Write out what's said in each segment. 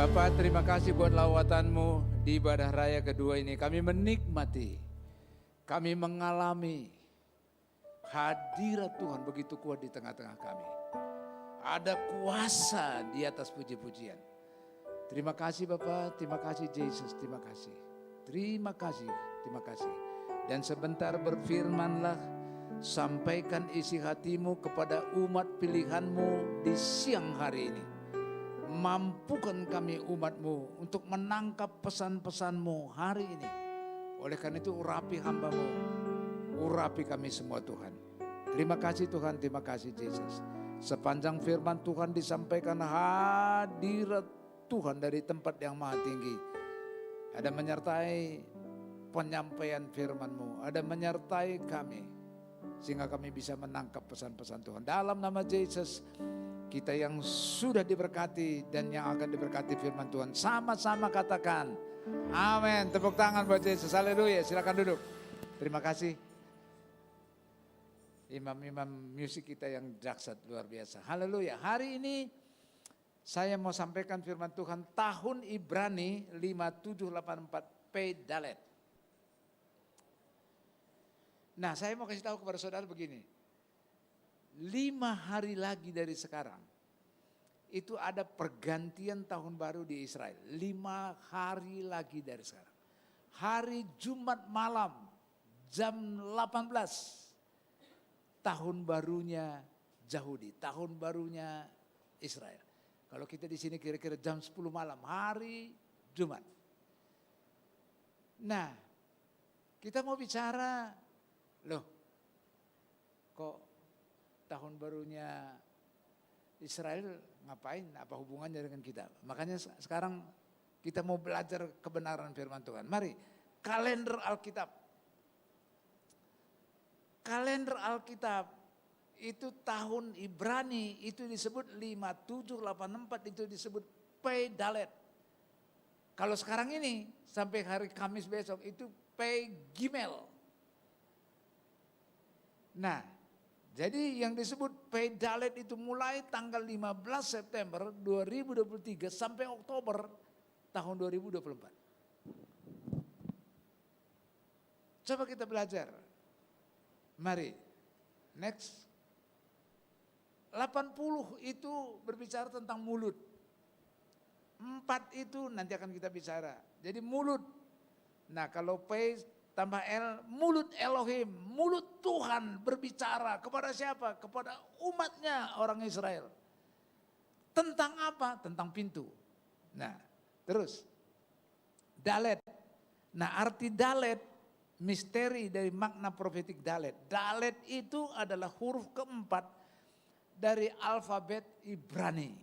Bapa, terima kasih buat lawatanmu di ibadah raya kedua ini. Kami menikmati, kami mengalami hadirat Tuhan begitu kuat di tengah-tengah kami. Ada kuasa di atas puji-pujian. Terima kasih Bapa, terima kasih Yesus, terima kasih. Terima kasih, terima kasih. Dan sebentar berfirmanlah, sampaikan isi hatimu kepada umat pilihanmu di siang hari ini. Mampukan kami umatmu untuk menangkap pesan-pesanmu hari ini. Oleh karena itu urapi hambamu, urapi kami semua Tuhan. Terima kasih Tuhan, terima kasih Yesus. Sepanjang firman Tuhan disampaikan hadirat Tuhan dari tempat yang maha tinggi. Ada menyertai penyampaian firman-Mu, ada menyertai kami. Sehingga kami bisa menangkap pesan-pesan Tuhan. Dalam nama Yesus, kita yang sudah diberkati dan yang akan diberkati firman Tuhan, sama-sama katakan amin. Tepuk tangan buat Yesus, haleluya. Silakan duduk. Terima kasih imam-imam musik kita yang dahsyat luar biasa. Haleluya. Hari ini saya mau sampaikan firman Tuhan tahun Ibrani 5784 P Dalet. Nah, saya mau kasih tahu kepada saudara begini. 5 hari lagi dari sekarang, itu ada pergantian tahun baru di Israel. 5 hari lagi dari sekarang. Hari Jumat malam, jam 18, tahun barunya Yahudi, tahun barunya Israel. Kalau kita di sini kira-kira jam 10 malam, hari Jumat. Nah, kita mau bicara, loh, kok tahun barunya Israel ngapain? Apa hubungannya dengan kita? Makanya sekarang kita mau belajar kebenaran firman Tuhan. Mari, kalender Alkitab. Kalender Alkitab itu tahun Ibrani itu disebut 5784, itu disebut P Dalet. Kalau sekarang ini sampai hari Kamis besok itu P Gimel. Nah, jadi yang disebut P Dalet itu mulai tanggal 15 September 2023 sampai Oktober tahun 2024. Coba kita belajar. Mari, next. 80 itu berbicara tentang mulut. 4 itu nanti akan kita bicara. Jadi mulut. Nah, kalau P tambah L, mulut Elohim, mulut Tuhan berbicara kepada siapa? Kepada umatnya orang Israel. Tentang apa? Tentang pintu. Nah, terus Dalet. Nah, arti Dalet, misteri dari makna profetik Dalet. Dalet itu adalah huruf keempat dari alfabet Ibrani.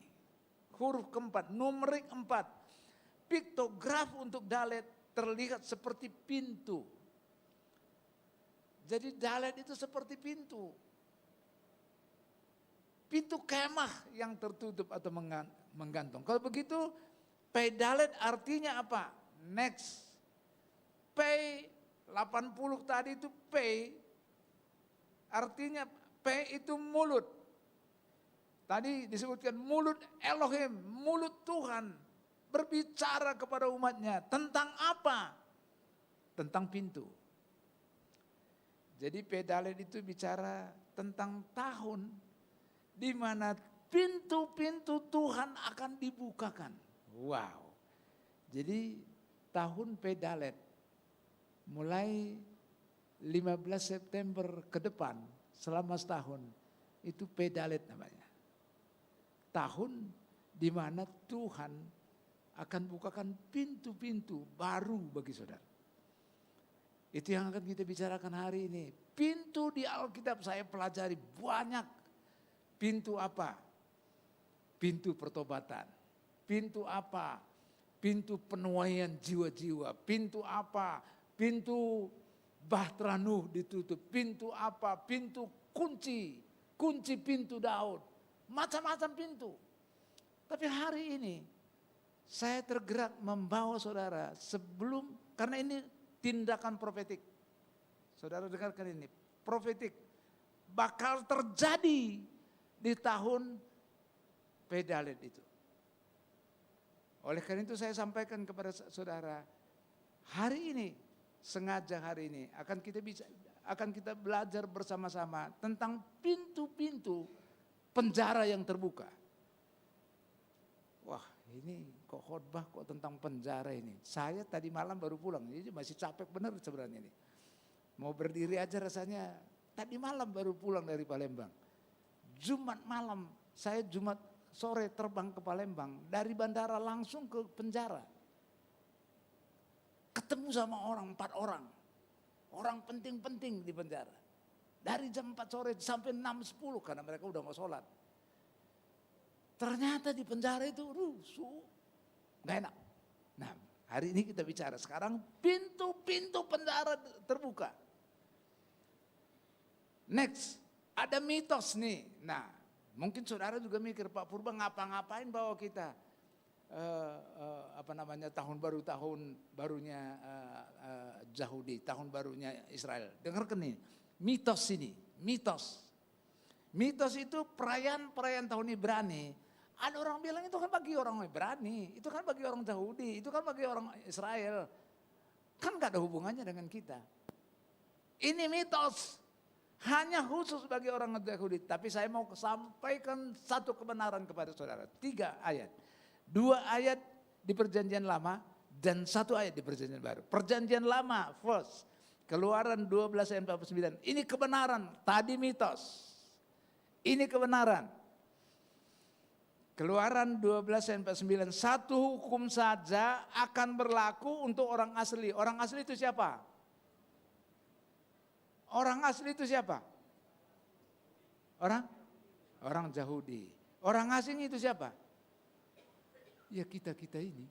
Huruf keempat, numerik 4. Piktograf untuk Dalet terlihat seperti pintu. Jadi Dalet itu seperti pintu. Pintu kemah yang tertutup atau menggantung. Kalau begitu, P Dalet artinya apa? Next. P 80 tadi itu P, artinya P itu mulut. Tadi disebutkan mulut Elohim, mulut Tuhan berbicara kepada umatnya. Tentang apa? Tentang pintu. Jadi P Dalet itu bicara tentang tahun di mana pintu-pintu Tuhan akan dibukakan. Wow. Jadi tahun P Dalet mulai 15 September ke depan selama setahun itu P Dalet namanya. Tahun di mana Tuhan akan bukakan pintu-pintu baru bagi saudara. Itu yang akan kita bicarakan hari ini. Pintu di Alkitab saya pelajari banyak. Pintu apa? Pintu pertobatan. Pintu apa? Pintu penuaian jiwa-jiwa. Pintu apa? Pintu Bahtera Nuh ditutup. Pintu apa? Pintu kunci. Kunci pintu Daud. Macam-macam pintu. Tapi hari ini saya tergerak membawa saudara sebelum, karena ini tindakan profetik. Saudara dengarkan ini, profetik bakal terjadi di tahun P Dalet itu. Oleh karena itu saya sampaikan kepada saudara, hari ini, sengaja hari ini akan kita belajar bersama-sama tentang pintu-pintu penjara yang terbuka. Wah, ini kok khotbah kok tentang penjara ini. Saya tadi malam baru pulang, jadi masih capek benar sebenarnya ini. Mau berdiri aja rasanya, tadi malam baru pulang dari Palembang. Jumat malam, saya Jumat sore terbang ke Palembang, dari bandara langsung ke penjara. Ketemu sama orang, 4 orang. Orang penting-penting di penjara. Dari jam 4 sore sampai 6.10 karena mereka udah mau sholat. Ternyata di penjara itu rusuh. Gak enak. Nah, hari ini kita bicara sekarang pintu-pintu penjara terbuka. Next, ada mitos nih. Nah, mungkin saudara juga mikir, Pak Purba ngapa-ngapain bawa kita tahun barunya Yahudi, tahun barunya Israel. Dengarkan nih, mitos ini, mitos. Mitos itu perayaan tahun Ibrani. Ada orang bilang itu kan bagi orang Ibrani, itu kan bagi orang Yahudi, itu kan bagi orang Israel. Kan gak ada hubungannya dengan kita. Ini mitos. Hanya khusus bagi orang Yahudi. Tapi saya mau sampaikan satu kebenaran kepada saudara. 3 ayat. 2 ayat di perjanjian lama dan 1 ayat di perjanjian baru. Perjanjian lama first. Keluaran 12 ayat 49. Ini kebenaran. Tadi mitos. Ini kebenaran. Keluaran 12 ayat 49. Satu hukum saja akan berlaku untuk orang asli. Orang asli itu siapa? Orang asli itu siapa? Orang Yahudi. Orang asing itu siapa? Ya kita ini.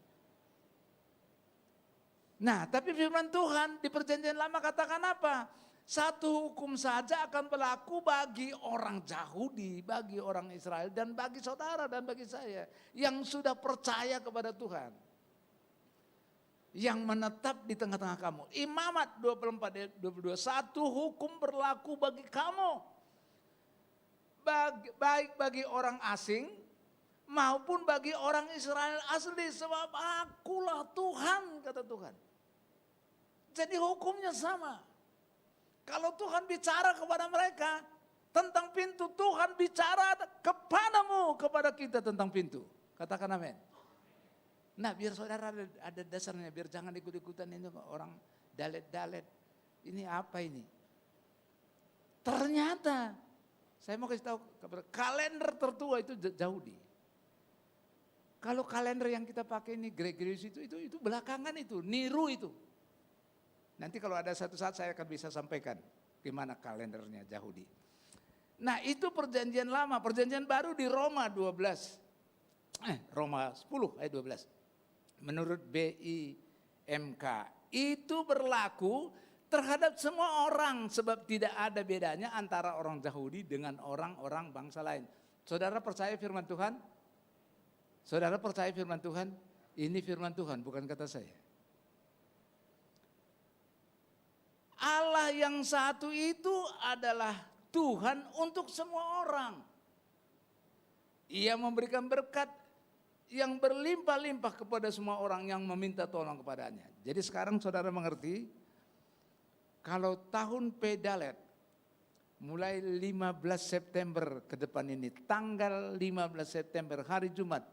Nah, tapi firman Tuhan di perjanjian lama katakan apa? Satu hukum saja akan berlaku bagi orang Yahudi, bagi orang Israel, dan bagi saudara dan bagi saya yang sudah percaya kepada Tuhan. Yang menetap di tengah-tengah kamu. Imamat 24 ayat 22. Satu hukum berlaku bagi kamu. Baik bagi orang asing maupun bagi orang Israel asli. Sebab akulah Tuhan, kata Tuhan. Jadi hukumnya sama. Kalau Tuhan bicara kepada mereka tentang pintu, Tuhan bicara kepadamu, kepada kita tentang pintu. Katakan amin. Nah, biar saudara ada dasarnya, biar jangan ikut-ikutan ini orang dalet-dalet. Ini apa ini? Ternyata, saya mau kasih tahu, kalender tertua itu Yahudi. Kalau kalender yang kita pakai ini Gregorius itu belakangan itu, niru itu. Nanti kalau ada satu saat saya akan bisa sampaikan gimana kalendernya Yahudi. Nah, itu perjanjian lama, perjanjian baru di Roma 10 ayat 12. Menurut BIMK itu berlaku terhadap semua orang sebab tidak ada bedanya antara orang Yahudi dengan orang-orang bangsa lain. Saudara percaya firman Tuhan? Saudara percaya firman Tuhan? Ini firman Tuhan, bukan kata saya. Allah yang satu itu adalah Tuhan untuk semua orang. Ia memberikan berkat yang berlimpah-limpah kepada semua orang yang meminta tolong kepadanya. Jadi sekarang saudara mengerti, kalau tahun Pedalet mulai 15 September ke depan ini, tanggal 15 September hari Jumat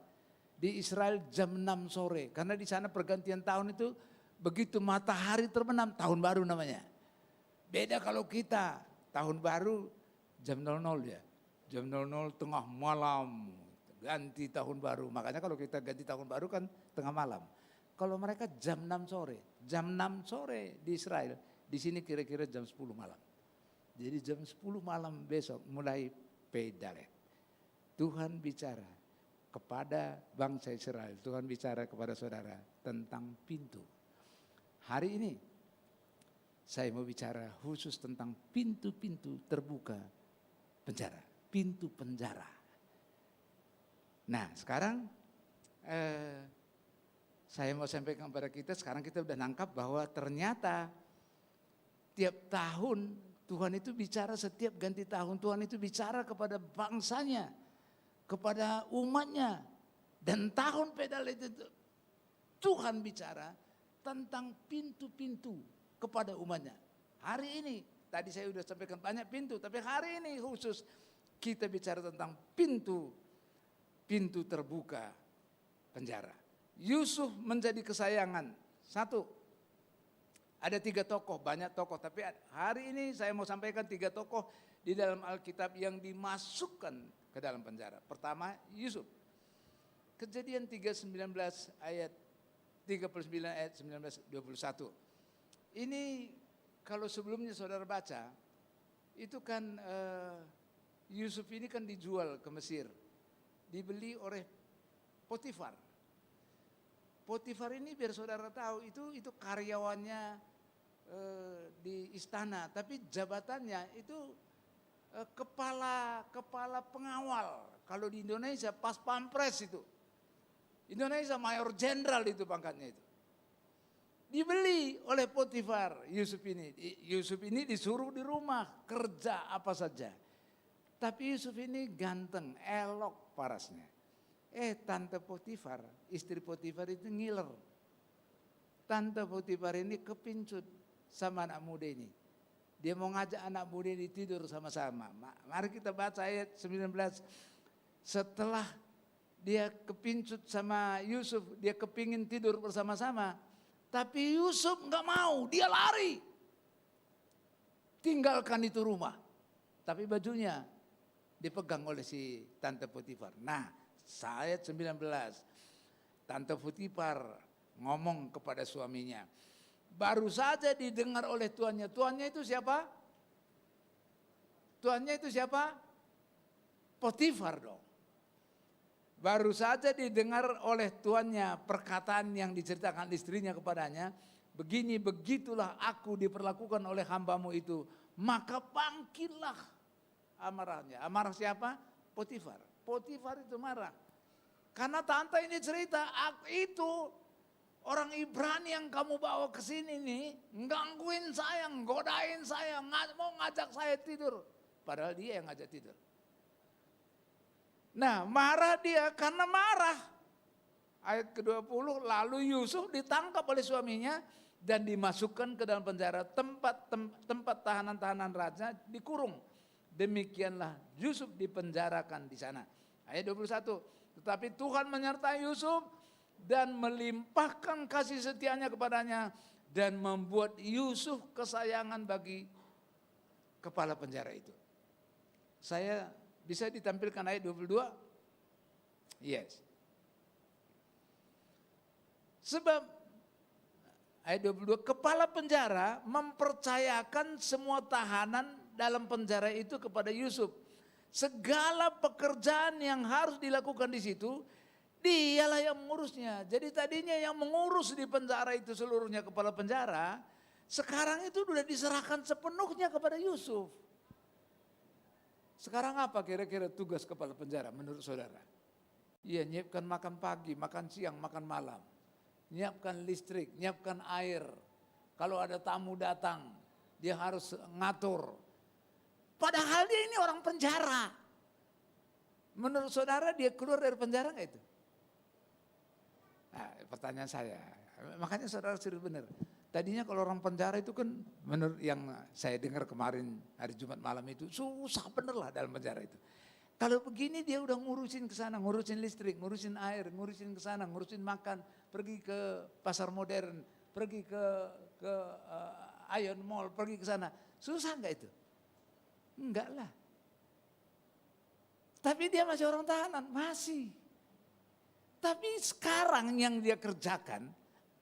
di Israel jam 6 sore. Karena di sana pergantian tahun itu begitu matahari terbenam, tahun baru namanya. Beda kalau kita, tahun baru jam 00 ya, jam 00 tengah malam. Ganti tahun baru, makanya kalau kita ganti tahun baru kan tengah malam. Kalau mereka jam 6 sore, jam 6 sore di Israel, di sini kira-kira jam 10 malam. Jadi jam 10 malam besok mulai Pedalet. Tuhan bicara kepada bangsa Israel, Tuhan bicara kepada saudara tentang pintu. Hari ini saya mau bicara khusus tentang pintu-pintu terbuka penjara, pintu penjara. Nah sekarang saya mau sampaikan kepada kita, sekarang kita udah nangkap bahwa ternyata tiap tahun Tuhan itu bicara, setiap ganti tahun Tuhan itu bicara kepada bangsanya, kepada umatnya. Dan tahun Pedalet itu Tuhan bicara tentang pintu-pintu kepada umatnya. Hari ini, tadi saya sudah sampaikan banyak pintu, tapi hari ini khusus kita bicara tentang pintu terbuka penjara. Yusuf menjadi kesayangan. Satu, ada 3 tokoh, banyak tokoh, tapi hari ini saya mau sampaikan 3 tokoh di dalam Alkitab yang dimasukkan ke dalam penjara. Pertama, Yusuf. Kejadian 3:19 ayat 39 ayat 19-21. Ini kalau sebelumnya saudara baca, itu kan Yusuf ini kan dijual ke Mesir. Dibeli oleh Potifar. Potifar ini biar saudara tahu itu karyawannya di istana, tapi jabatannya itu kepala pengawal. Kalau di Indonesia pas pampres itu. Indonesia mayor jenderal itu pangkatnya itu. Dibeli oleh Potifar Yusuf ini. Yusuf ini disuruh di rumah kerja apa saja. Tapi Yusuf ini ganteng, elok parasnya. Tante Potifar, istri Potifar itu ngiler. Tante Potifar ini kepincut sama anak muda ini. Dia mau ngajak anak muda ini tidur sama-sama. Mari kita baca ayat 19. Setelah dia kepincut sama Yusuf, dia kepingin tidur bersama-sama. Tapi Yusuf gak mau, dia lari. Tinggalkan itu rumah. Tapi bajunya dipegang oleh si Tante Potifar. Nah, ayat 19. Tante Potifar ngomong kepada suaminya. Baru saja didengar oleh tuannya. Tuannya itu siapa? Tuannya itu siapa? Potifar dong. Baru saja didengar oleh tuannya perkataan yang diceritakan istrinya kepadanya. Begitulah aku diperlakukan oleh hambamu itu. Maka bangkitlah amarahnya. Amarah siapa? Potifar. Potifar itu marah. Karena tante ini cerita, itu orang Ibrani yang kamu bawa ke sini nih, gangguin saya, godain saya, mau ngajak saya tidur. Padahal dia yang ngajak tidur. Nah, marah dia karena marah. Ayat ke-20, lalu Yusuf ditangkap oleh suaminya dan dimasukkan ke dalam penjara, tempat tahanan-tahanan raja dikurung. Demikianlah Yusuf dipenjarakan di sana. Ayat 21, tetapi Tuhan menyertai Yusuf dan melimpahkan kasih setianya kepadanya dan membuat Yusuf kesayangan bagi kepala penjara itu. Saya bisa ditampilkan ayat 22? Yes. Sebab ayat 22, kepala penjara mempercayakan semua tahanan dalam penjara itu kepada Yusuf. Segala pekerjaan yang harus dilakukan di situ, dialah yang mengurusnya. Jadi tadinya yang mengurus di penjara itu seluruhnya kepala penjara, sekarang itu sudah diserahkan sepenuhnya kepada Yusuf. Sekarang apa kira-kira tugas kepala penjara menurut saudara? Iya, nyiapkan makan pagi, makan siang, makan malam. Nyiapkan listrik, nyiapkan air. Kalau ada tamu datang, dia harus ngatur. Padahal dia ini orang penjara. Menurut saudara dia keluar dari penjara nggak itu? Nah, pertanyaan saya, makanya saudara sudah benar. Tadinya kalau orang penjara itu kan menurut yang saya dengar kemarin hari Jumat malam itu susah bener lah dalam penjara itu. Kalau begini dia udah ngurusin ke sana, ngurusin listrik, ngurusin air, ngurusin ke sana, ngurusin makan, pergi ke pasar modern, pergi ke Ion Mall, pergi ke sana. Susah enggak itu? Enggak lah. Tapi dia masih orang tahanan, masih. Tapi sekarang yang dia kerjakan,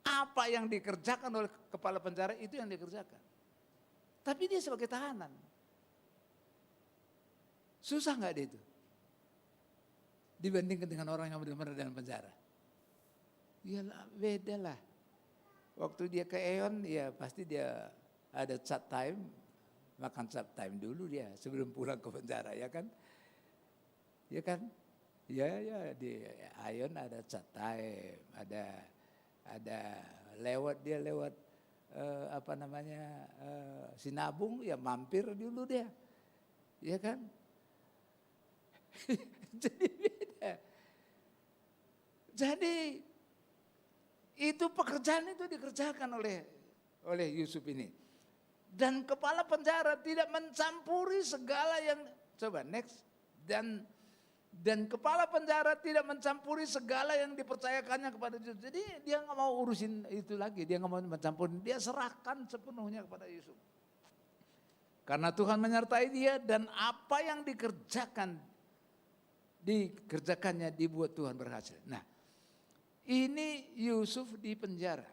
apa yang dikerjakan oleh kepala penjara itu yang dikerjakan. Tapi dia sebagai tahanan. Susah enggak dia itu? Dibandingkan dengan orang yang benar-benar dalam penjara. Iyalah, beda lah. Waktu dia ke Eon, ya pasti dia ada chat time, makan chat time dulu dia sebelum pulang ke penjara, ya kan? Ya kan? Ya di Ion ada chat time, ada lewat Sinabung, ya mampir dulu dia, ya kan? Jadi beda. Jadi Itu pekerjaan itu dikerjakan oleh Yusuf ini. Dan kepala penjara tidak mencampuri segala yang, coba next. Dan kepala penjara tidak mencampuri segala yang dipercayakannya kepada Yusuf. Jadi dia nggak mau urusin itu lagi, dia nggak mau mencampuri, dia serahkan sepenuhnya kepada Yusuf. Karena Tuhan menyertai dia dan apa yang dikerjakannya dibuat Tuhan berhasil. Nah, ini Yusuf di penjara.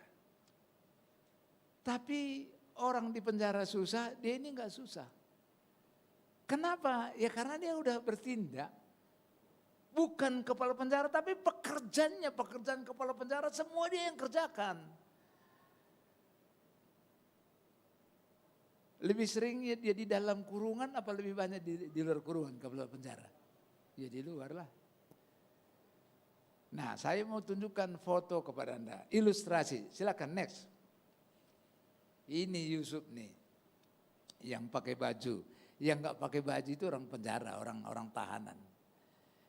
Tapi orang di penjara susah, dia ini nggak susah. Kenapa? Ya karena dia udah bertindak. Bukan kepala penjara, tapi pekerjaan kepala penjara semua dia yang kerjakan. Lebih sering ya dia di dalam kurungan apa lebih banyak di luar kurungan kepala penjara? Ya di luar lah. Nah, saya mau tunjukkan foto kepada Anda, ilustrasi. Silakan next. Ini Yusuf nih, yang pakai baju. Yang nggak pakai baju itu orang penjara, orang tahanan.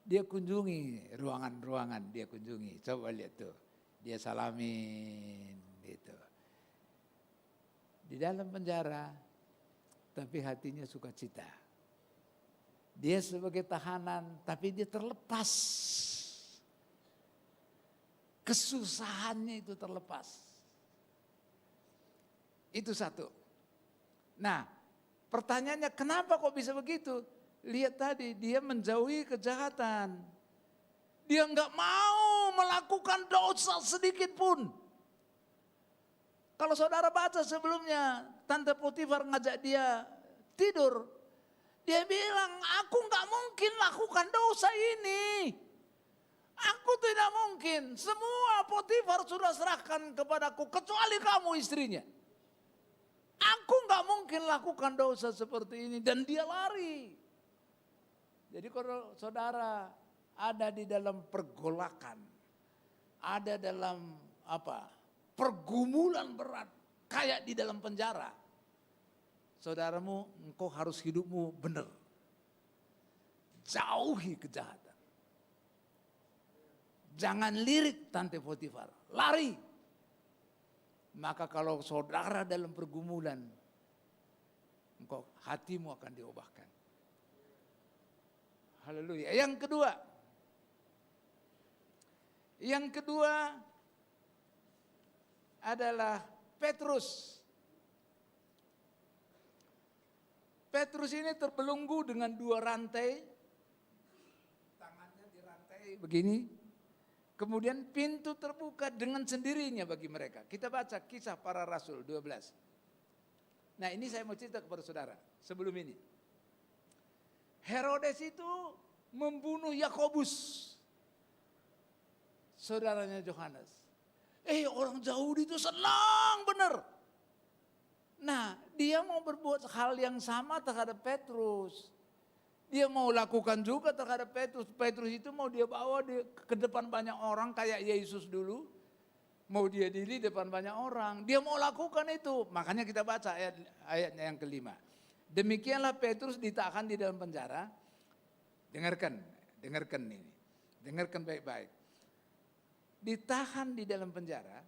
Dia kunjungi ruangan-ruangan, dia kunjungi. Coba lihat tuh, dia salamin gitu. Di dalam penjara, tapi hatinya sukacita. Dia sebagai tahanan, tapi dia terlepas. Kesusahannya itu terlepas. Itu satu. Nah, pertanyaannya kenapa kok bisa begitu? Lihat tadi, dia menjauhi kejahatan. Dia nggak mau melakukan dosa sedikit pun. Kalau saudara baca sebelumnya, Tante Potifar ngajak dia tidur. Dia bilang, aku nggak mungkin lakukan dosa ini. Aku tidak mungkin. Semua Potifar sudah serahkan kepadaku, kecuali kamu istrinya. Aku nggak mungkin lakukan dosa seperti ini. Dan dia lari. Jadi kalau saudara ada di dalam pergolakan, ada dalam pergumulan berat, kayak di dalam penjara, saudaramu, engkau harus hidupmu benar. Jauhi kejahatan. Jangan lirik Tante Potifar, lari. Maka kalau saudara dalam pergumulan, engkau hatimu akan diubahkan. Haleluya. Yang kedua adalah Petrus. Petrus ini terbelenggu dengan 2 rantai. Tangannya dirantai begini. Kemudian pintu terbuka dengan sendirinya bagi mereka. Kita baca Kisah Para Rasul 12. Nah, ini saya mau cerita kepada saudara sebelum ini. Herodes itu membunuh Yakobus, saudaranya Yohanes. Orang Yahudi itu senang benar. Nah, dia mau berbuat hal yang sama terhadap Petrus. Dia mau lakukan juga terhadap Petrus. Petrus itu mau dia bawa ke depan banyak orang kayak Yesus dulu. Mau dia diri depan banyak orang. Dia mau lakukan itu. Makanya kita baca ayatnya yang kelima. Demikianlah Petrus ditahan di dalam penjara. Dengarkan ini. Dengarkan baik-baik. Ditahan di dalam penjara.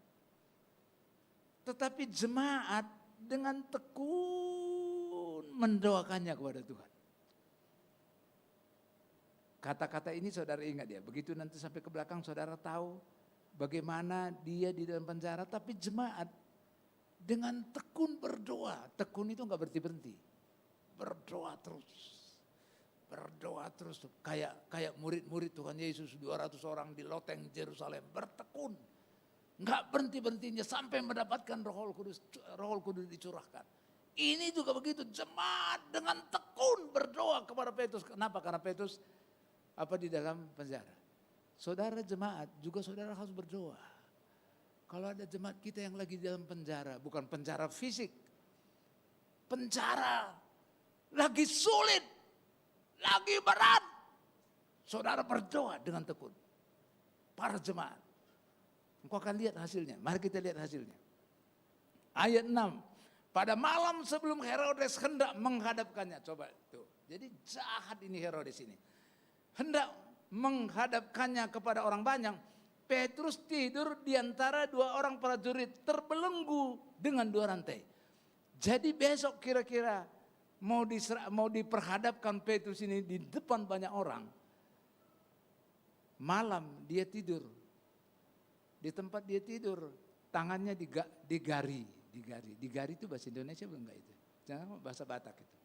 Tetapi jemaat dengan tekun mendoakannya kepada Tuhan. Kata-kata ini saudara ingat ya. Begitu nanti sampai ke belakang saudara tahu bagaimana dia di dalam penjara. Tapi jemaat dengan tekun berdoa. Tekun itu enggak berhenti-berhenti. Berdoa terus kayak murid-murid Tuhan Yesus 200 orang di loteng Yerusalem bertekun, nggak berhentinya sampai mendapatkan Roh Kudus dicurahkan. Ini juga begitu, jemaat dengan tekun berdoa kepada Petrus. Kenapa? Karena Petrus di dalam penjara. Saudara jemaat juga saudara harus berdoa. Kalau ada jemaat kita yang lagi di dalam penjara, bukan penjara fisik, penjara lagi sulit, lagi berat, saudara berdoa dengan tekun. Para jemaat, engkau akan lihat hasilnya. Mari kita lihat hasilnya. Ayat 6, pada malam sebelum Herodes hendak menghadapkannya. Coba tuh, jadi jahat ini Herodes ini. Hendak menghadapkannya kepada orang banyak. Petrus tidur di antara dua orang prajurit, terbelenggu dengan dua rantai. Jadi besok kira-kira mau diperhadapkan Petrus ini di depan banyak orang. Malam dia tidur, di tempat dia tidur, tangannya digari. Digari itu bahasa Indonesia bukan enggak itu? Jangan bahasa Batak itu.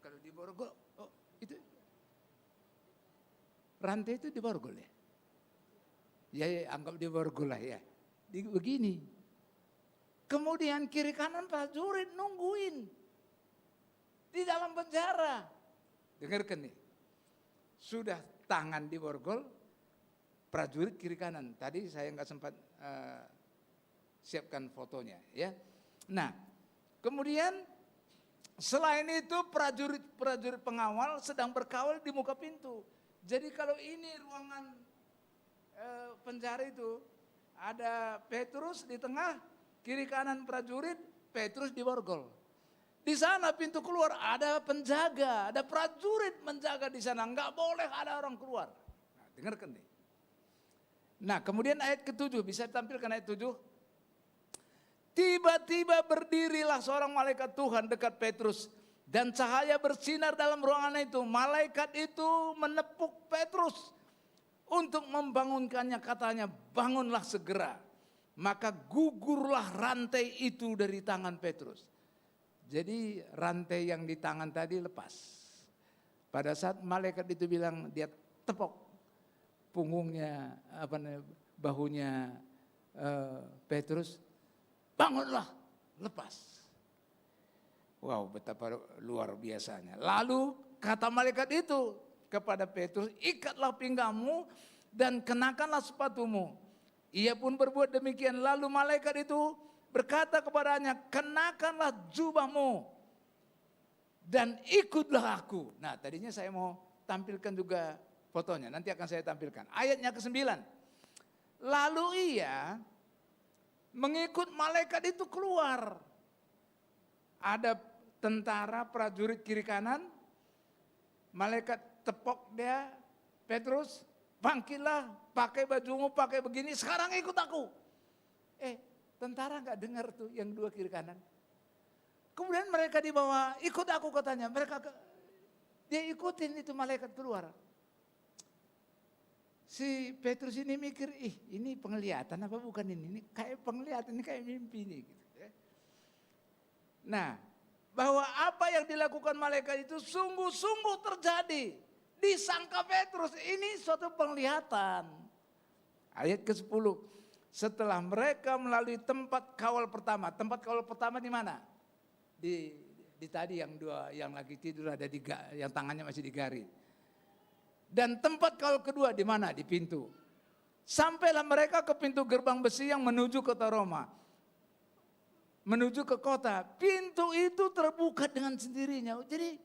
Kalau di borgol, oh itu rantai itu diborgol ya? Ya anggap diborgol lah ya. Begini. Kemudian kiri kanan prajurit nungguin. Di dalam penjara. Dengarkan nih. Sudah tangan diborgol, prajurit kiri kanan. Tadi saya nggak sempat siapkan fotonya ya. Nah, kemudian selain itu prajurit pengawal sedang berkawal di muka pintu. Jadi kalau ini ruangan penjara itu ada Petrus di tengah, kiri kanan prajurit, Petrus di borgol. Di sana pintu keluar ada penjaga, ada prajurit menjaga di sana, nggak boleh ada orang keluar. Nah, dengarkan nih. Nah, kemudian ayat ke-7, bisa tampilkan ayat 7. Tiba-tiba berdirilah seorang malaikat Tuhan dekat Petrus. Dan cahaya bersinar dalam ruangan itu. Malaikat itu menepuk Petrus untuk membangunkannya, katanya, bangunlah segera. Maka gugurlah rantai itu dari tangan Petrus. Jadi rantai yang di tangan tadi lepas. Pada saat malaikat itu bilang, dia tepuk punggungnya, bahunya Petrus, bangunlah, lepas. Wow, betapa luar biasanya. Lalu kata malaikat itu kepada Petrus, ikatlah pinggangmu dan kenakanlah sepatumu. Ia pun berbuat demikian. Lalu malaikat itu berkata kepadanya, kenakanlah jubahmu dan ikutlah aku. Nah, tadinya saya mau tampilkan juga fotonya, nanti akan saya tampilkan. Ayatnya ke-9. Lalu ia mengikut malaikat itu keluar. Ada tentara prajurit kiri kanan, malaikat tepok dia, Petrus, bangkitlah, pakai bajumu, pakai begini, sekarang ikut aku. Tentara nggak dengar tuh yang dua kiri kanan. Kemudian mereka dibawa, ikut aku katanya. Dia ikutin itu malaikat keluar. Si Petrus ini mikir, ini penglihatan apa bukan ini? Ini kayak penglihatan, ini kayak mimpi nih. Gitu. Nah, bahwa apa yang dilakukan malaikat itu sungguh-sungguh terjadi. Disangka Petrus ini suatu penglihatan. Ayat ke-10. Setelah mereka melalui tempat kawal pertama. Tempat kawal pertama di mana? Di tadi yang dua yang lagi tidur ada yang tangannya masih digari. Dan tempat kawal kedua di mana? Di pintu. Sampailah mereka ke pintu gerbang besi yang menuju kota Roma. Menuju ke kota. Pintu itu terbuka dengan sendirinya. Jadi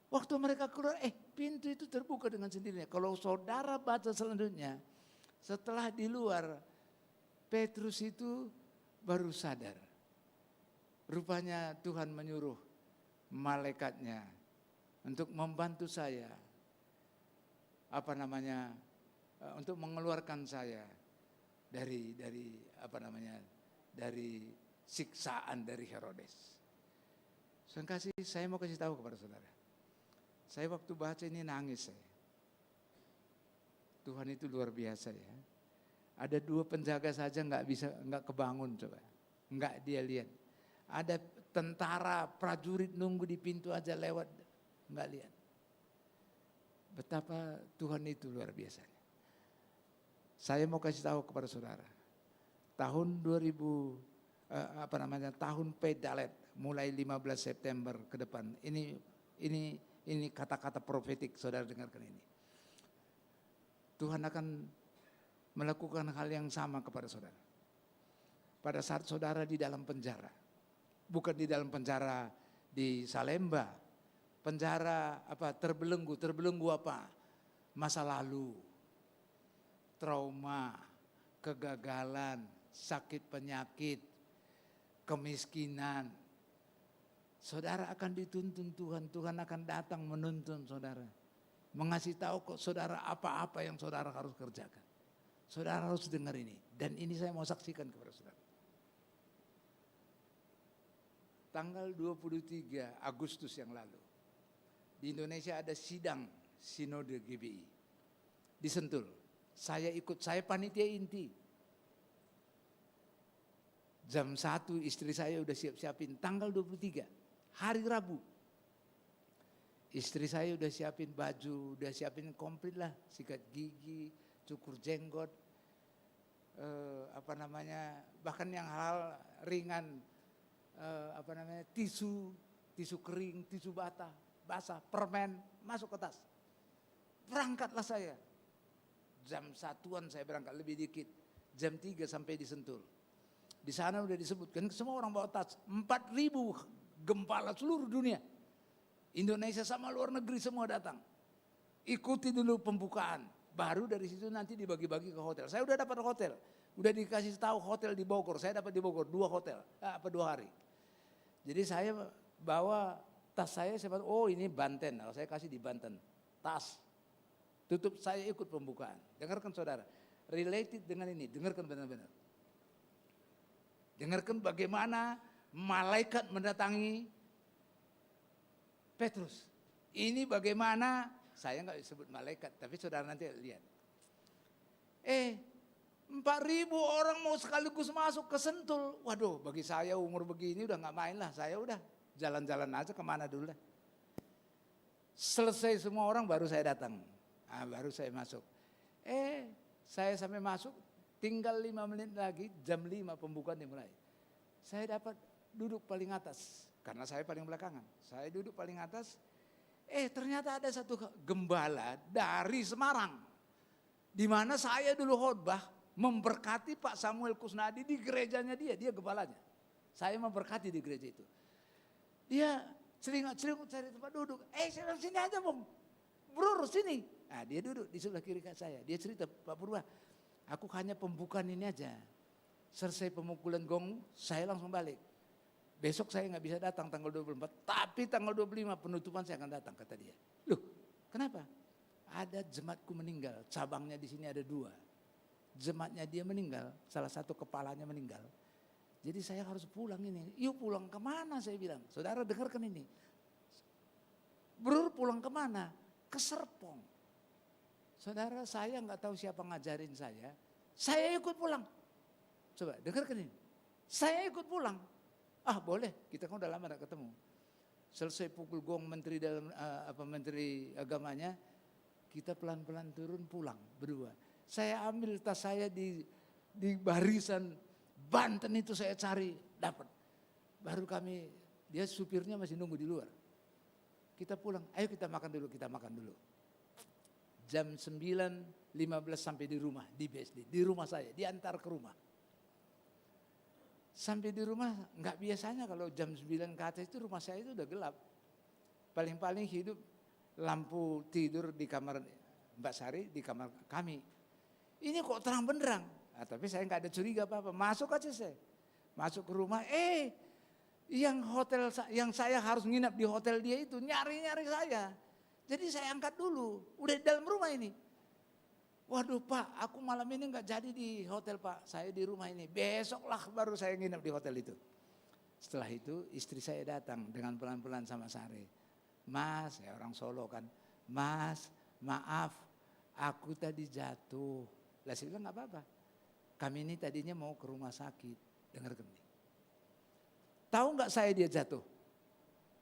waktu mereka keluar, pintu itu terbuka dengan sendirinya. Kalau saudara baca selanjutnya, setelah di luar, Petrus itu baru sadar. Rupanya Tuhan menyuruh malaikatnya untuk membantu saya. Untuk mengeluarkan saya dari siksaan dari Herodes. Saya mau kasih tahu kepada saudara. Saya waktu baca ini nangis saya. Tuhan itu luar biasa ya. Ada dua penjaga saja nggak kebangun coba, nggak dia lihat. Ada tentara prajurit nunggu di pintu aja lewat, nggak lihat. Betapa Tuhan itu luar biasa. Saya mau kasih tahu kepada saudara. Tahun 2000 tahun Pedalet mulai 15 September ke depan. Ini kata-kata profetik, saudara dengarkan ini. Tuhan akan melakukan hal yang sama kepada saudara. Pada saat saudara di dalam penjara. Bukan di dalam penjara di Salemba. Penjara terbelenggu apa? Masa lalu. Trauma, kegagalan, sakit penyakit, kemiskinan. Saudara akan dituntun Tuhan, Tuhan akan datang menuntun saudara. Mengasih tahu kok saudara apa-apa yang saudara harus kerjakan. Saudara harus dengar ini. Dan ini saya mau saksikan kepada saudara. Tanggal 23 Agustus yang lalu, di Indonesia ada sidang Sinode GBI. Di Sentul. Saya ikut, saya panitia inti. Jam 1 istri saya udah siap-siapin, tanggal 23, hari Rabu. Istri saya udah siapin baju, udah siapin komplit lah, sikat gigi, cukur jenggot, bahkan yang hal ringan, tisu kering, tisu basah, permen, masuk ke tas. Berangkatlah saya. Jam 1-an saya berangkat, lebih dikit. Jam 3 sampai di Sentul. Di sana udah disebutkan, semua orang bawa tas. 4.000 gembala seluruh dunia. Indonesia sama luar negeri semua datang. Ikuti dulu pembukaan. Baru dari situ nanti dibagi-bagi ke hotel. Saya udah dapat hotel. Udah dikasih tahu hotel di Bogor. Saya dapat di Bogor 2 hotel. 2 hari. Jadi saya bawa tas saya oh ini Banten. Saya kasih di Banten. Tas. Tutup, saya ikut pembukaan. Dengarkan saudara. Related dengan ini. Dengarkan benar-benar. Dengarkan bagaimana malaikat mendatangi Petrus. Ini bagaimana, saya enggak disebut malaikat, tapi saudara nanti lihat. 4.000 orang mau sekaligus masuk ke Sentul. Waduh, bagi saya umur begini udah enggak main lah. Saya udah jalan-jalan aja kemana dulu lah. Selesai semua orang baru saya datang. Baru saya masuk. Saya sampai masuk, tinggal 5 menit lagi, jam 5 pembukaan dimulai. Saya dapat duduk paling atas. Karena saya paling belakangan. Saya duduk paling atas. Ternyata ada satu gembala dari Semarang. Di mana saya dulu khotbah memberkati Pak Samuel Kusnadi di gerejanya dia gembalanya. Saya memberkati di gereja itu. Dia celingak-celinguk cari tempat duduk. Saya bilang sini aja Bung. Bro sini. Dia duduk di sebelah kiri saya. Dia cerita, Pak Purba, aku hanya pembukaan ini aja. Selesai pemukulan gong, saya langsung balik. Besok saya nggak bisa datang tanggal 24, tapi tanggal 25 penutupan saya akan datang, kata dia. Loh, kenapa? Ada jemaatku meninggal, cabangnya di sini ada 2. Jemaatnya dia meninggal, salah satu kepalanya meninggal. Jadi saya harus pulang ini. Yuk pulang kemana saya bilang. Saudara dengarkan ini. Bro pulang kemana? Ke Serpong. Saudara saya nggak tahu siapa ngajarin saya ikut pulang. Coba dengarkan ini. Saya ikut pulang. Boleh, kita kan udah lama gak ketemu. Selesai pukul gong menteri menteri agamanya, kita pelan-pelan turun pulang berdua. Saya ambil tas saya di barisan Banten itu saya cari, dapat. Baru dia supirnya masih nunggu di luar. Kita pulang, ayo kita makan dulu. Jam 9.15 sampai di rumah, di BSD, di rumah saya, diantar ke rumah. Sampai di rumah, nggak biasanya kalau jam 9 ke atas itu rumah saya itu udah gelap. Paling-paling hidup lampu tidur di kamar Mbak Sari, di kamar kami. Ini kok terang benderang. Tapi saya nggak ada curiga apa-apa. Masuk aja saya. Masuk ke rumah, yang saya harus nginap di hotel dia itu nyari-nyari saya. Jadi saya angkat dulu, udah di dalam rumah ini. Waduh Pak, aku malam ini nggak jadi di hotel Pak, saya di rumah ini. Besoklah baru saya nginep di hotel itu. Setelah itu istri saya datang dengan pelan-pelan sama Sari. Mas, ya orang Solo kan. Mas, maaf, aku tadi jatuh. Lah saya bilang nggak apa-apa. Kami ini tadinya mau ke rumah sakit. Dengarkan nih. Tahu nggak saya dia jatuh?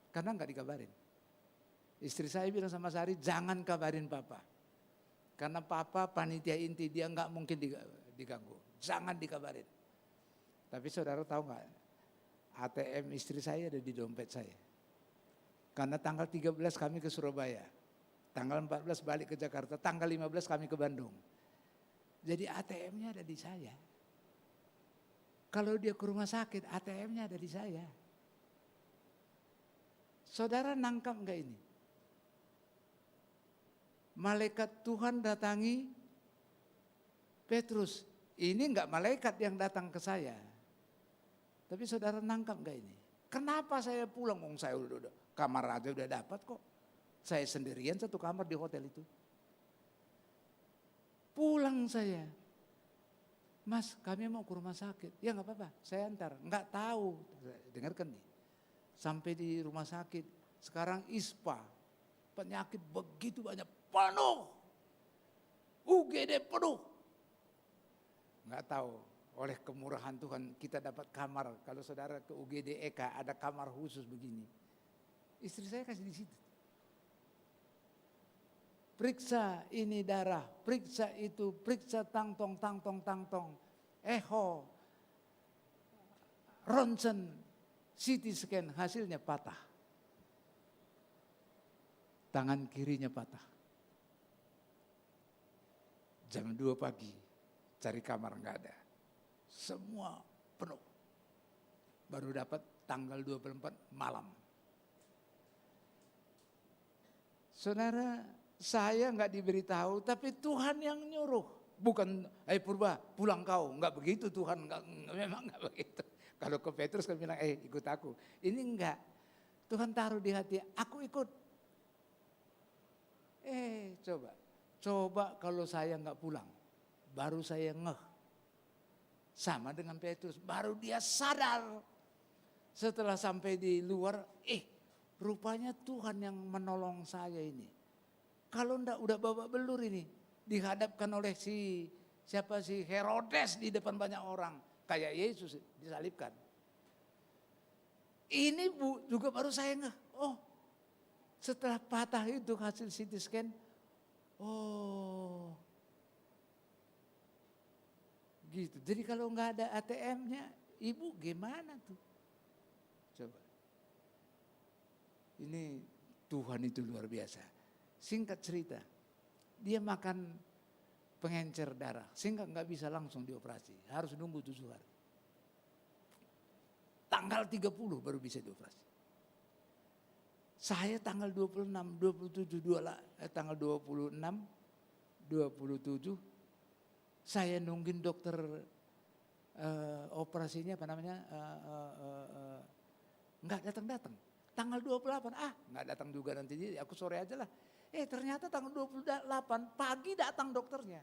Karena nggak dikabarin. Istri saya bilang sama Sari, jangan kabarin Papa. Karena Papa panitia inti, dia nggak mungkin diganggu. Jangan dikabarin. Tapi saudara tahu nggak? ATM istri saya ada di dompet saya. Karena tanggal 13 kami ke Surabaya. Tanggal 14 balik ke Jakarta. Tanggal 15 kami ke Bandung. Jadi ATM-nya ada di saya. Kalau dia ke rumah sakit, ATM-nya ada di saya. Saudara nangkap nggak ini? Malaikat Tuhan datangi Petrus. Ini enggak malaikat yang datang ke saya. Tapi saudara nangkap enggak ini? Kenapa saya pulang? Saya udah kamar aja udah dapat kok. Saya sendirian satu kamar di hotel itu. Pulang saya. Mas, kami mau ke rumah sakit. Ya nggak apa-apa, saya antar. Nggak tahu, dengarkan nih. Sampai di rumah sakit, sekarang ISPA, penyakit begitu banyak, penuh. UGD penuh. Nggak tahu, oleh kemurahan Tuhan kita dapat kamar. Kalau saudara ke UGD EKA ada kamar khusus begini. Istri saya kasih di situ. Periksa ini darah, periksa itu, periksa tangtong, echo, ronsen, CT scan, hasilnya patah. Tangan kirinya patah. Jam 2 pagi, cari kamar enggak ada. Semua penuh. Baru dapat tanggal 24 malam. Saudara, saya enggak diberitahu, tapi Tuhan yang nyuruh. Bukan, Purba, pulang kau. Enggak begitu Tuhan, memang enggak begitu. Kalau ke Petrus kan bilang, ikut aku. Ini enggak. Tuhan taruh di hati, aku ikut. Coba kalau saya enggak pulang, baru saya ngeh. Sama dengan Petrus, baru dia sadar. Setelah sampai di luar, rupanya Tuhan yang menolong saya ini. Kalau enggak udah babak belur ini, dihadapkan oleh si Herodes di depan banyak orang. Kayak Yesus disalibkan. Ini juga baru saya ngeh, setelah patah itu hasil CT scan, gitu. Jadi kalau nggak ada ATM-nya, ibu gimana tuh? Coba. Ini Tuhan itu luar biasa. Singkat cerita, dia makan pengencer darah, sehingga nggak bisa langsung dioperasi, harus nunggu 7 hari. Tanggal 30 baru bisa dioperasi. Saya tanggal 26, 27, tanggal 26, 27, saya nungguin dokter operasinya nggak datang-datang. Tanggal 28, nggak datang juga nanti, aku sore aja lah. Ternyata tanggal 28 pagi datang dokternya.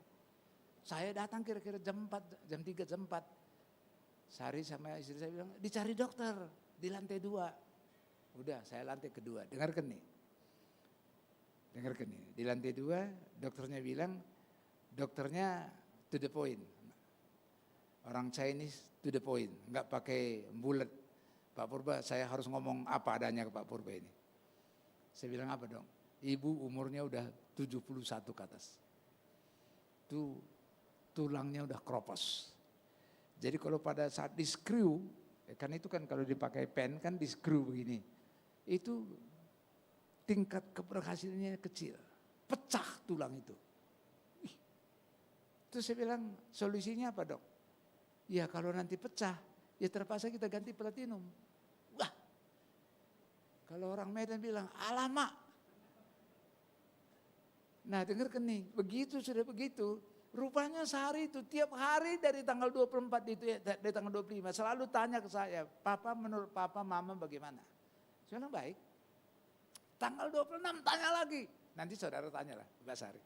Saya datang kira-kira jam 4, jam 3, jam 4. Sari sama istri saya bilang, dicari dokter di lantai 2. Udah, saya lantai kedua. Dengarkan nih. Di lantai 2 dokternya bilang, dokternya to the point. Orang Chinese to the point, nggak pakai bulat. Pak Purba, saya harus ngomong apa adanya ke Pak Purba ini. Saya bilang apa dong? Ibu umurnya udah 71 ke atas. Tuh tulangnya udah kropos. Jadi kalau pada saat di screw, kan itu kan kalau dipakai pen kan di screw begini. Itu tingkat keberhasilannya kecil. Pecah tulang itu. Terus saya bilang, solusinya apa dok? Ya kalau nanti pecah, ya terpaksa kita ganti platinum. Wah, kalau orang Medan bilang, alamak. Nah dengarkan nih, begitu sudah begitu, rupanya sehari itu, tiap hari dari tanggal 24 itu, dari tanggal 25, selalu tanya ke saya, Papa menurut Papa, Mama bagaimana? Saya bilang baik. Tanggal 26 tanya lagi, nanti saudara tanyalah, Mbak Sari.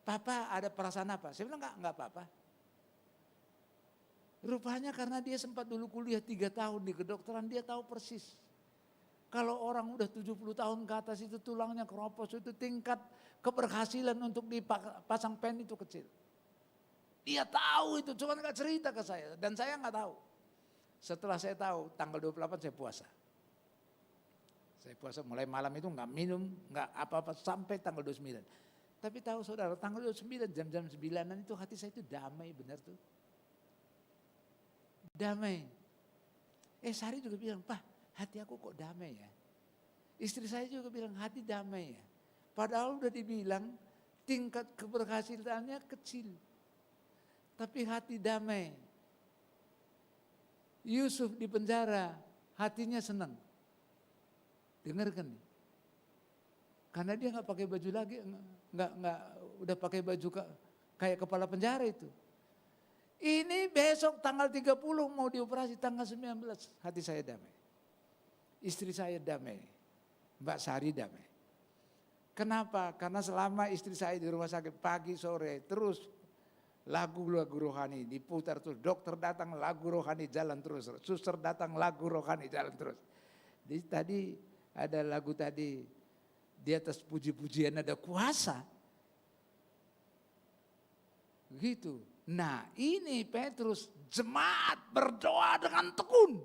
Papa ada perasaan apa? Saya bilang enggak apa-apa. Rupanya karena dia sempat dulu kuliah 3 tahun di kedokteran, dia tahu persis. Kalau orang udah 70 tahun ke atas itu tulangnya keropos, itu tingkat keberhasilan untuk dipasang pen itu kecil. Dia tahu itu, cuma gak cerita ke saya. Dan saya gak tahu. Setelah saya tahu, tanggal 28 saya puasa. Saya puasa mulai malam itu gak minum, gak apa-apa sampai tanggal 29. Tapi tahu saudara, tanggal 29 jam-jam 9-an itu hati saya itu damai benar tuh. Damai. Sari juga bilang, Pak hati aku kok damai ya. Istri saya juga bilang hati damai ya. Padahal udah dibilang tingkat keberhasilannya kecil. Tapi hati damai. Yusuf di penjara, hatinya senang. Dengarkan nih. Karena dia nggak pakai baju lagi, nggak udah pakai baju kayak kepala penjara itu. Ini besok tanggal 30 mau dioperasi tanggal 19, hati saya damai. Istri saya damai, Mbak Sari damai. Kenapa? Karena selama istri saya di rumah sakit pagi sore terus lagu-lagu rohani diputar terus. Dokter datang lagu rohani jalan terus. Suster datang lagu rohani jalan terus. Jadi tadi ada lagu tadi, di atas puji-pujian ada kuasa. Gitu. Nah ini Petrus, jemaat berdoa dengan tekun.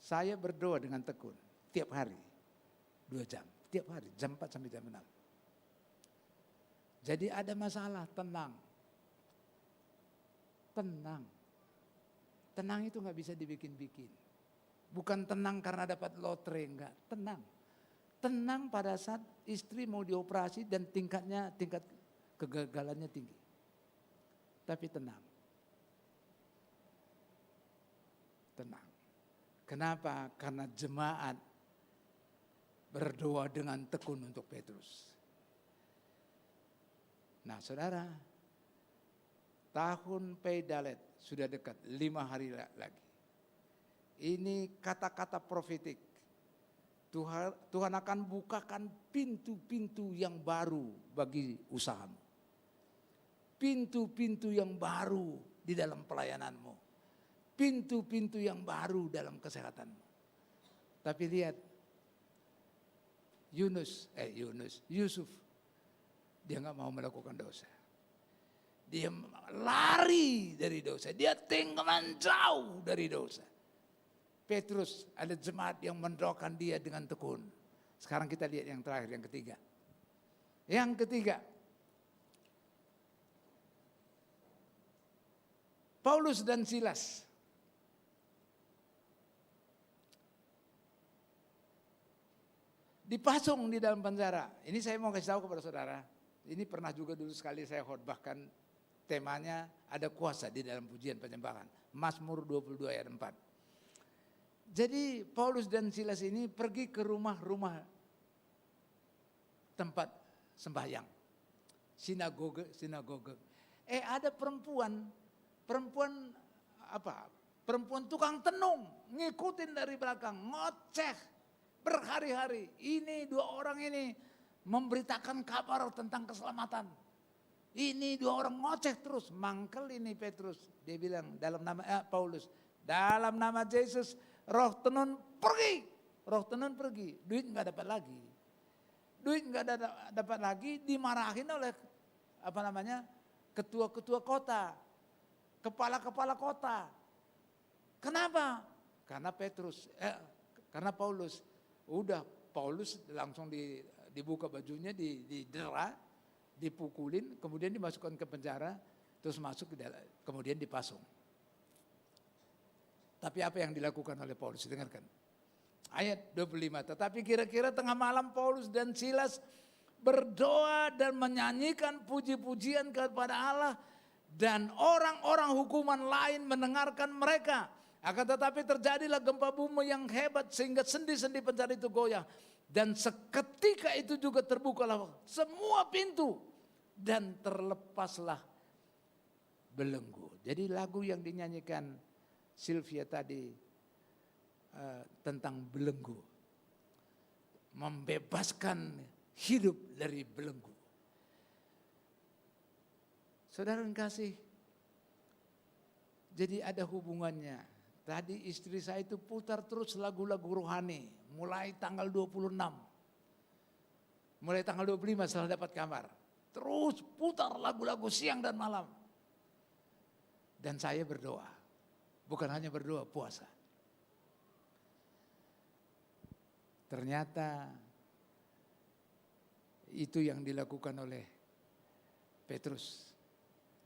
Saya berdoa dengan tekun tiap hari 2 jam. Tiap hari, jam 4 sampai jam 6. Jadi ada masalah, tenang. Tenang. Tenang itu gak bisa dibikin-bikin. Bukan tenang karena dapat lotre, enggak. Tenang. Tenang pada saat istri mau dioperasi dan tingkat kegagalannya tinggi. Tapi tenang. Tenang. Kenapa? Karena jemaat berdoa dengan tekun untuk Petrus. Nah saudara, tahun Peidalet sudah dekat, 5 hari lagi. Ini kata-kata profetik. Tuhan akan bukakan pintu-pintu yang baru bagi usahamu. Pintu-pintu yang baru di dalam pelayananmu. Pintu-pintu yang baru dalam kesehatanmu. Tapi lihat, Yusuf, dia nggak mau melakukan dosa. Dia lari dari dosa, dia tinggalan jauh dari dosa. Petrus, ada jemaat yang mendoakan dia dengan tekun. Sekarang kita lihat yang terakhir, yang ketiga. Yang ketiga, Paulus dan Silas. Dipasung di dalam penjara. Ini saya mau kasih tahu kepada saudara. Ini pernah juga dulu sekali saya khotbahkan, temanya ada kuasa di dalam pujian penyembahan. Mazmur 22 ayat 4. Jadi Paulus dan Silas ini pergi ke rumah-rumah tempat sembahyang. Sinagoge. Ada perempuan tukang tenung, ngikutin dari belakang, ngoceh. Berhari-hari, ini 2 orang ini memberitakan kabar tentang keselamatan. Ini 2 orang ngoceh terus, mangkel ini Petrus. Dia bilang dalam nama Paulus, dalam nama Yesus, roh tenun pergi. Roh tenun pergi, duit nggak dapat lagi. Duit nggak dapat lagi, dimarahin oleh ketua-ketua kota, kepala-kepala kota. Kenapa? Karena Paulus. Udah Paulus langsung dibuka bajunya, didera, dipukulin, kemudian dimasukkan ke penjara, terus masuk ke dalam, kemudian dipasung. Tapi apa yang dilakukan oleh Paulus? Dengarkan. Ayat 25. Tetapi kira-kira tengah malam Paulus dan Silas berdoa dan menyanyikan puji-pujian kepada Allah, dan orang-orang hukuman lain mendengarkan mereka. Akan tetapi terjadilah gempa bumi yang hebat sehingga sendi-sendi penjara itu goyah. Dan seketika itu juga terbukalah semua pintu dan terlepaslah belenggu. Jadi lagu yang dinyanyikan Sylvia tadi tentang belenggu. Membebaskan hidup dari belenggu. Saudara yang kasih, jadi ada hubungannya. Tadi istri saya itu putar terus lagu-lagu rohani, mulai tanggal 26. Mulai tanggal 25 setelah dapat kabar. Terus putar lagu-lagu siang dan malam. Dan saya berdoa, bukan hanya berdoa, puasa. Ternyata itu yang dilakukan oleh Petrus.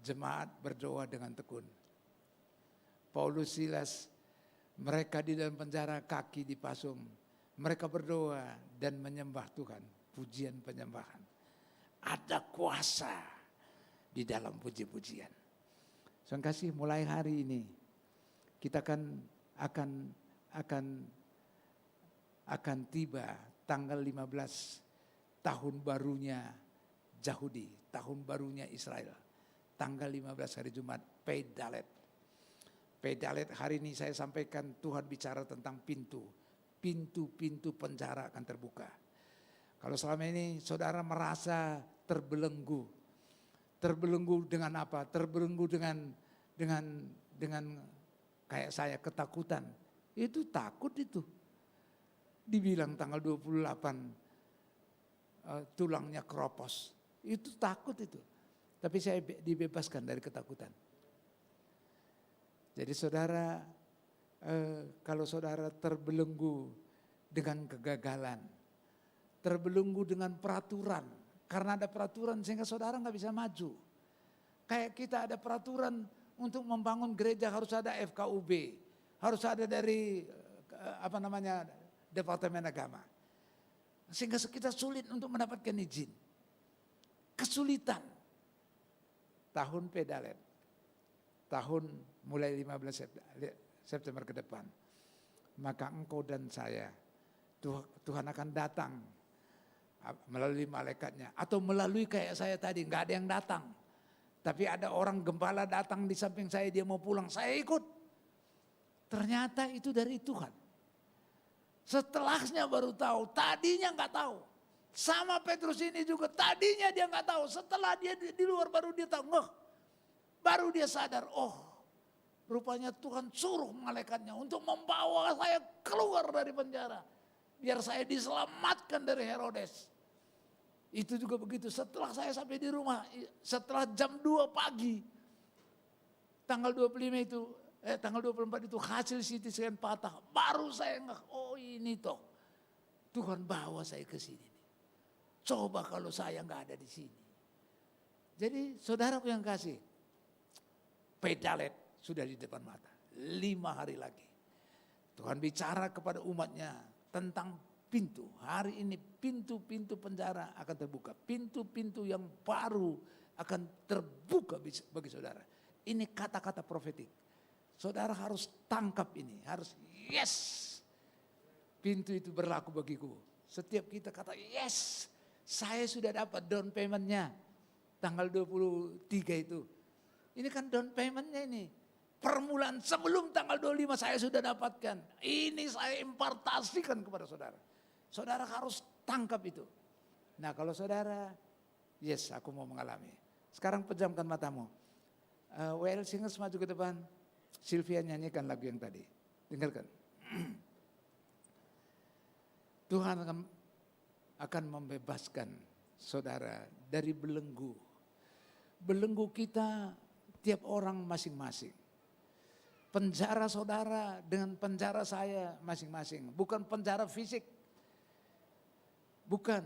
Jemaat berdoa dengan tekun. Paulus, Silas, mereka di dalam penjara, kaki dipasung. Mereka berdoa dan menyembah Tuhan. Pujian penyembahan. Ada kuasa di dalam puji-pujian. Saudara kasih, mulai hari ini kita akan tiba tanggal 15 tahun barunya Yahudi, tahun barunya Israel. Tanggal 15 hari Jumat, Peidalet. Peidalet hari ini saya sampaikan, Tuhan bicara tentang pintu. Pintu-pintu penjara akan terbuka. Kalau selama ini saudara merasa terbelenggu. Terbelenggu dengan apa? Terbelenggu dengan kayak saya ketakutan. Itu takut itu. Dibilang tanggal 28 tulangnya keropos. Itu takut itu. Tapi saya dibebaskan dari ketakutan. Jadi saudara, kalau saudara terbelenggu dengan kegagalan, terbelenggu dengan peraturan, karena ada peraturan sehingga saudara nggak bisa maju. Kayak kita ada peraturan untuk membangun gereja harus ada FKUB, harus ada dari Departemen Agama. Sehingga kita sulit untuk mendapatkan izin. Kesulitan. Tahun Pedalet. Tahun mulai 15 September ke depan. Maka engkau dan saya, Tuhan akan datang melalui malaikatnya. Atau melalui kayak saya tadi, nggak ada yang datang. Tapi ada orang gembala datang di samping saya, dia mau pulang, saya ikut. Ternyata itu dari Tuhan. Setelahnya baru tahu, tadinya nggak tahu. Sama Petrus ini juga, tadinya dia nggak tahu. Setelah dia di luar baru dia tahu, baru dia sadar, rupanya Tuhan suruh malaikatnya untuk membawa saya keluar dari penjara. Biar saya diselamatkan dari Herodes. Itu juga begitu, setelah saya sampai di rumah, setelah jam 2 pagi, tanggal 25 itu, tanggal 24 itu hasil CT scan patah. Baru saya ini toh Tuhan bawa saya ke sini. Coba kalau saya nggak ada di sini. Jadi saudaraku yang kasih, Pedalet sudah di depan mata. 5 hari lagi. Tuhan bicara kepada umatnya tentang pintu. Hari ini pintu-pintu penjara akan terbuka. Pintu-pintu yang baru akan terbuka bagi saudara. Ini kata-kata profetik. Saudara harus tangkap ini. Harus yes. Pintu itu berlaku bagiku. Setiap kita kata yes. Saya sudah dapat down paymentnya. Tanggal 23 itu. Ini kan down paymentnya ini. Permulaan sebelum tanggal 25 saya sudah dapatkan. Ini saya impartasikan kepada saudara. Saudara harus tangkap itu. Nah kalau saudara, yes aku mau mengalami. Sekarang pejamkan matamu. WL Singers maju ke depan. Sylvia nyanyikan lagu yang tadi. Dengarkan. Tuhan akan membebaskan saudara dari belenggu. Belenggu kita tiap orang masing-masing. Penjara saudara dengan penjara saya masing-masing. Bukan penjara fisik. Bukan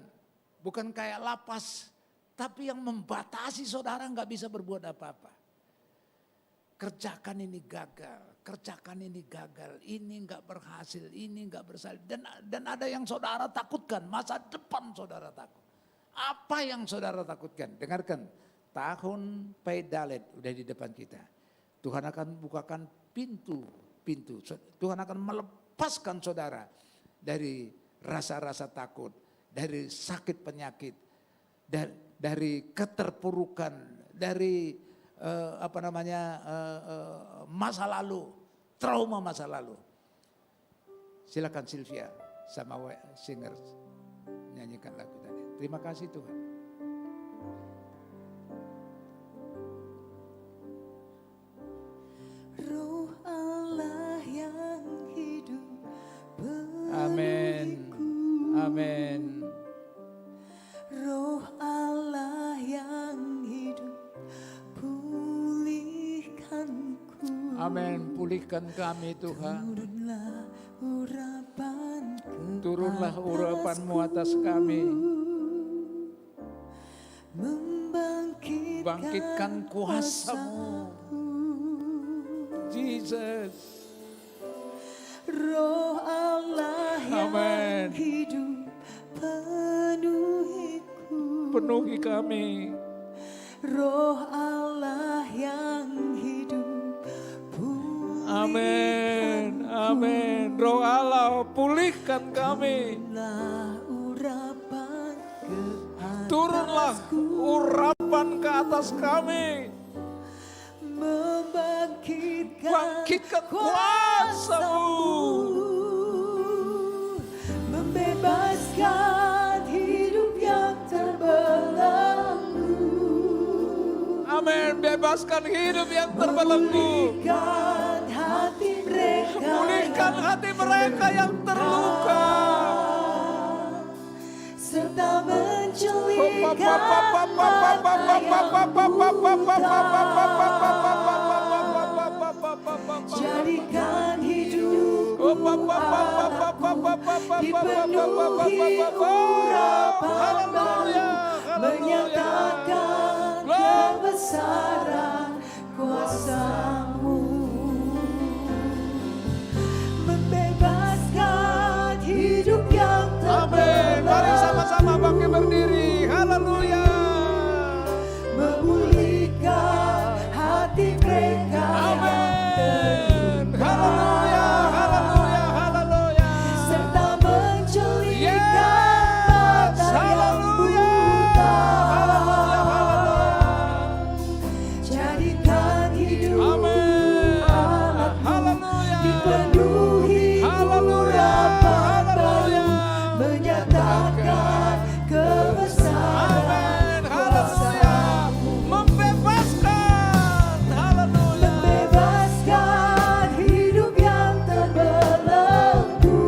kayak lapas. Tapi yang membatasi saudara nggak bisa berbuat apa-apa. Kerjakan ini gagal. Kerjakan ini gagal. Ini nggak berhasil. Ini nggak berhasil. Dan ada yang saudara takutkan. Masa depan saudara takut. Apa yang saudara takutkan? Dengarkan. Tahun Pedalet udah di depan kita. Tuhan akan bukakan pintu-pintu. Tuhan akan melepaskan saudara dari rasa-rasa takut, dari sakit penyakit, dari keterpurukan, dari masa lalu, trauma masa lalu. Silakan Sylvia sama Singers nyanyikan lagu tadi. Terima kasih Tuhan. Roh Allah yang hidup Amin. Amin. Roh Allah yang hidup pulihkanku. Amin. Pulihkan kami Tuhan. Turunlah urapan Turunlah urapan-Mu atas kami. Bangkitkan kuasa-Mu. Jesus. Roh Allah yang hidup penuhiku. Penuhi kami. Roh Allah yang hidup pulihkanku. Amin. Amin. Roh Allah pulihkan kami. Turunlah urapan ke atas kami. Bangkitkan kuasa-Mu. Membebaskan hidup membebaskan hidup yang terbelenggu. Pulihkan hati mereka, Pulihkan hati mereka yang terluka. serta menjulihkan jadikan hidupku dipenuhi urapan baru, menyatakan kebesaran kuasa-Mu, membebaskan hidup yang Amin. Mari terbelenggu, sama-sama bangkit berdiri. Haleluya. memulihkan hati mereka yang Amin. terluka, Haleluya. Haleluya. Haleluya. serta menjulihkan Yes. mata yang Haleluya. buta. Haleluya. Haleluya. Jadikan hidup Amin. alatmu Haleluya. dipenuhi Haleluya. urapan baru, Haleluya. menyatakan kebesaran Amin. Haleluya. kuasa-Mu, Membebaskan. Haleluya. membebaskan hidup yang terbelenggu,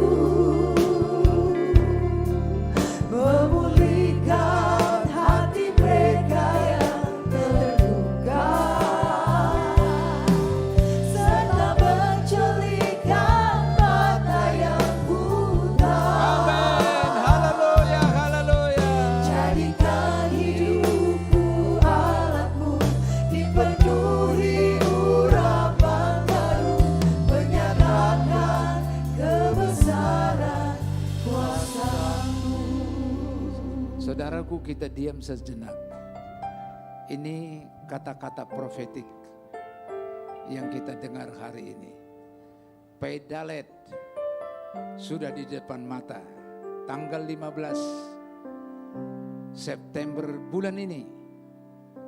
memulihkan hati mereka yang terluka, serta menjulihkan mata yang buta. Amin. Haleluya. Haleluya. Jadikan hidupku alatmu, dipenuhi urapan baru, menyatakan kebesaran kuasa-Mu. Saudaraku, kita diam sejenak. Ini kata-kata profetik yang kita dengar hari ini. Pedalet sudah di depan mata. Tanggal 15 September bulan ini.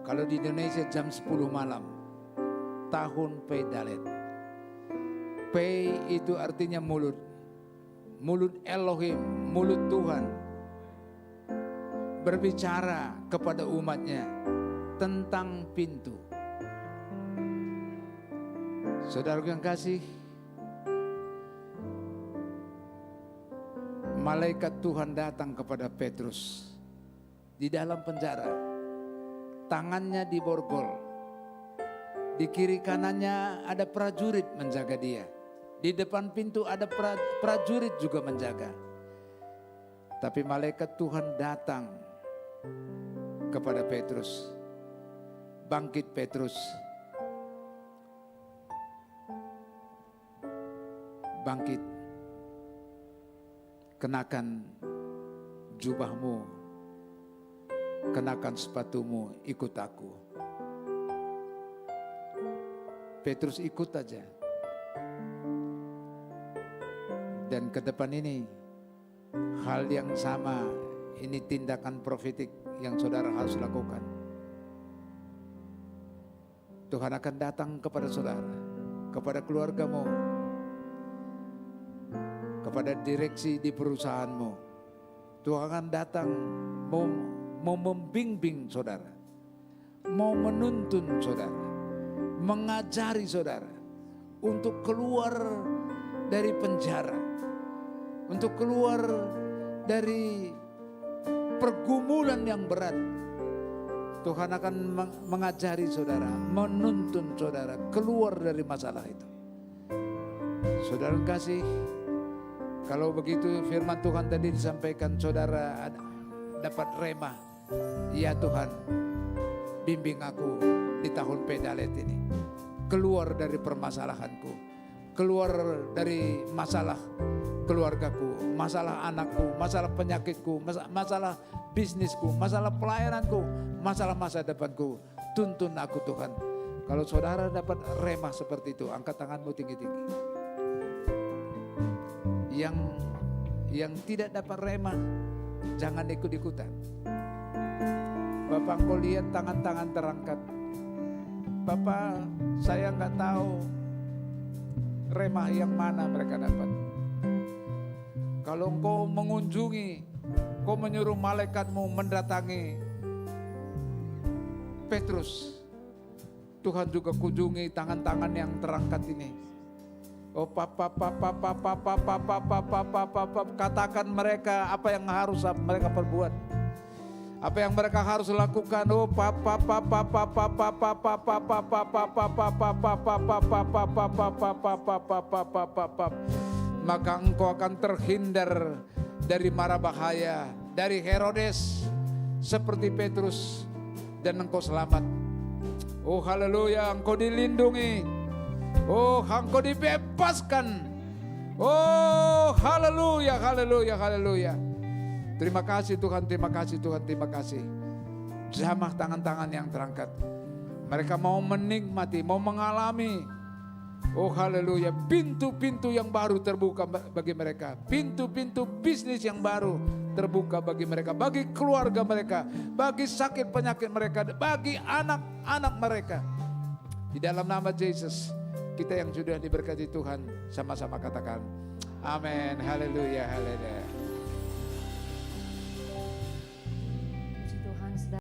Kalau di Indonesia jam 10 malam. Tahun Pedalet. Pe itu artinya mulut. Mulut Elohim, mulut Tuhan. Berbicara kepada umatnya tentang pintu. Saudaraku yang kasih, malaikat Tuhan datang kepada Petrus di dalam penjara. Tangannya diborgol. Di kiri kanannya ada prajurit menjaga dia. Di depan pintu ada prajurit juga menjaga. Tapi malaikat Tuhan datang kepada Petrus. Bangkit Petrus. Bangkit. Kenakan jubahmu. Kenakan sepatumu, ikut aku. Petrus ikut aja. Dan ke depan ini hal yang sama, ini tindakan profetik yang saudara harus lakukan. Tuhan akan datang kepada saudara, kepada keluargamu, kepada direksi di perusahaanmu. Tuhan akan datang mau membimbing saudara, mau menuntun saudara, mengajari saudara untuk keluar dari penjara, untuk keluar dari pergumulan yang berat. Tuhan akan mengajari saudara, menuntun saudara keluar dari masalah itu. Saudara kasih, kalau begitu firman Tuhan tadi disampaikan, saudara dapat rema. Ya Tuhan, bimbing aku di tahun Pedalet ini. Keluar dari permasalahanku, keluar dari masalah keluargaku, masalah anakku, masalah penyakitku, masalah bisnisku, masalah pelayananku, masalah masa depanku. Tuntun aku Tuhan. Kalau saudara dapat remah seperti itu, angkat tanganmu tinggi-tinggi. Yang tidak dapat remah, jangan ikut-ikutan. Bapak, engkau lihat tangan-tangan terangkat. Bapak, saya nggak tahu remah yang mana mereka dapat. Kalau engkau mengunjungi, engkau menyuruh malaikatmu mendatangi Petrus, Tuhan juga kunjungi tangan-tangan yang terangkat ini. Oh katakan mereka apa yang harus mereka perbuat. Apa yang mereka harus lakukan. Oh maka engkau akan terhindar dari mara bahaya, dari Herodes seperti Petrus, dan engkau selamat. Oh haleluya, engkau dilindungi. Oh engkau dibebaskan. Oh haleluya, haleluya, haleluya. Terima kasih Tuhan, terima kasih Tuhan, terima kasih. Jamah tangan-tangan yang terangkat. Mereka mau menikmati, mau mengalami. Oh haleluya, pintu-pintu yang baru terbuka bagi mereka. Pintu-pintu bisnis yang baru terbuka bagi mereka, bagi keluarga mereka, bagi sakit penyakit mereka, bagi anak-anak mereka. Di dalam nama Yesus, kita yang sudah diberkati Tuhan, sama-sama katakan amin, haleluya, haleluya.